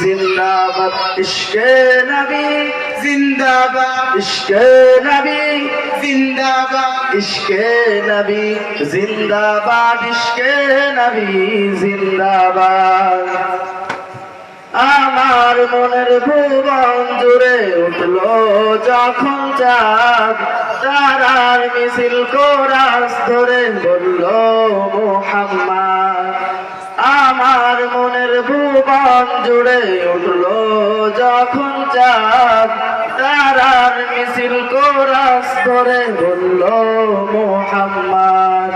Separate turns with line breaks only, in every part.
जिंदाबाद इश्क़े नबी जिंदाबाद इश्क़े नबी जिंदाबाद इश्क़े नबी जिंदाबाद इश्क़े नबी जिंदाबाद আমার মনের ভুবন জুড়ে উঠলো যখন চাঁদ তারার মিছিল কোরাস ধরে বলল মুহাম্মদ আমার মনের ভুবন জুড়ে উঠলো যখন চাঁদ তারার মিছিল কোরাস ধরে বলল মুহাম্মদ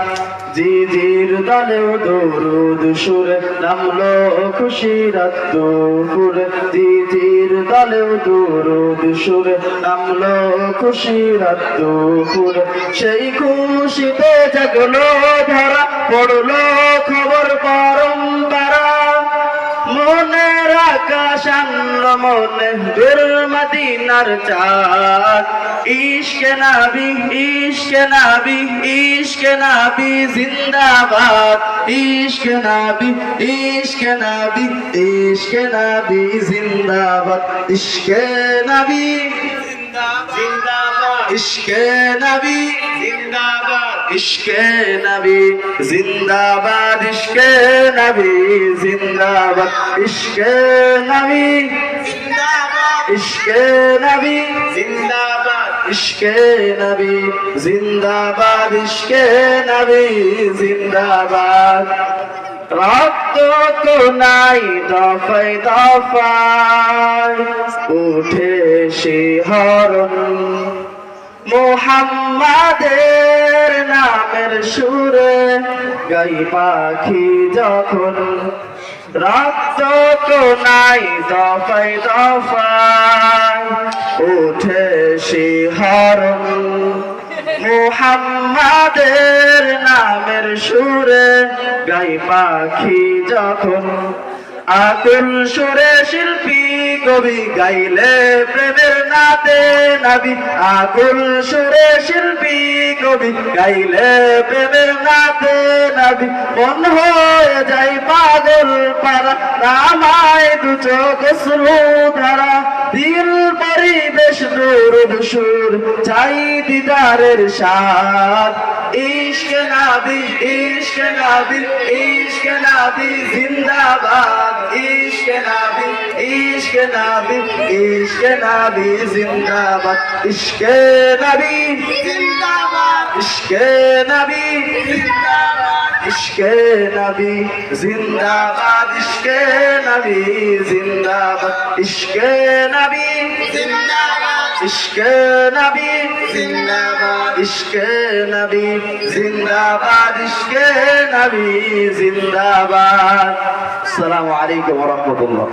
জিজির দলেও দরুদ সুরে নামলো খুশির দুপুরে জিজির দলেও দরুদ সুরে নামলো খুশির দুপুরে সেই খুশিতে জাগলো ধরা পড়লো খবর পরম্পরা মনের আকাশ আনলো মনে বীর মদিনার চাঁদ ইশকে নবী ইশকে নবী ইশকে নবী জিন্দাবাদ ইশকে নবী ইশকে নবী ইশকে নবী জিন্দাবাদ ইশকে নবী জিন্দাবাদ ইশকে নবী জিন্দাবাদ ইশকে নবী জিন্দাবাদ ইশকে নবী জিন্দাবাদ ইশকে নবী জিন্দাবাদ ইশকে নবী জিন্দাবাদ ইশকে নবী জিন্দাবাদ ইশকে নবী জিন্দাবাদ রক্ত তো নাই দফায় দফায় উঠে শিহরণ মুহাম্মাদের নামের সুরে গাই পাখি যখন রক্ত তো নাই দফায় দফায় উঠে শিহরণ মুহাম্মাদের নামের সুরে গাই পাখি যখন আকুল সুরে শিল্পী কবি গাইলে প্রেমের নাতে নবী আকুল সুরে শিল্পী কবি গাইলে প্রেমের নাতে নবী মন হয়ে যায় পাগল পারা নামায় দু চোখ শ্রু ধারা দিল পরিবেশ দুরুদ সুর চাই দিদারের স্বাদ ইশকে নবী ইশকে নবী ইশকে নবী জিন্দাবাদ ইশকে নবী ইশকে নবী ইশকে নবী জিন্দাবাদ ইশকে নবী জিন্দাবাদ ইশকে নবী জিন্দাবাদ ইশকে নবী জিন্দাবাদ ইশকে নবী জিন্দাবাদ ইশকে নবী জিন্দাবাদ ইশকে নবী জিন্দাবাদ ইশকে নবী জিন্দাবাদ ইশকে নবী জিন্দাবাদ আসসালামু আলাইকুম ওয়া রাহমাতুল্লাহ।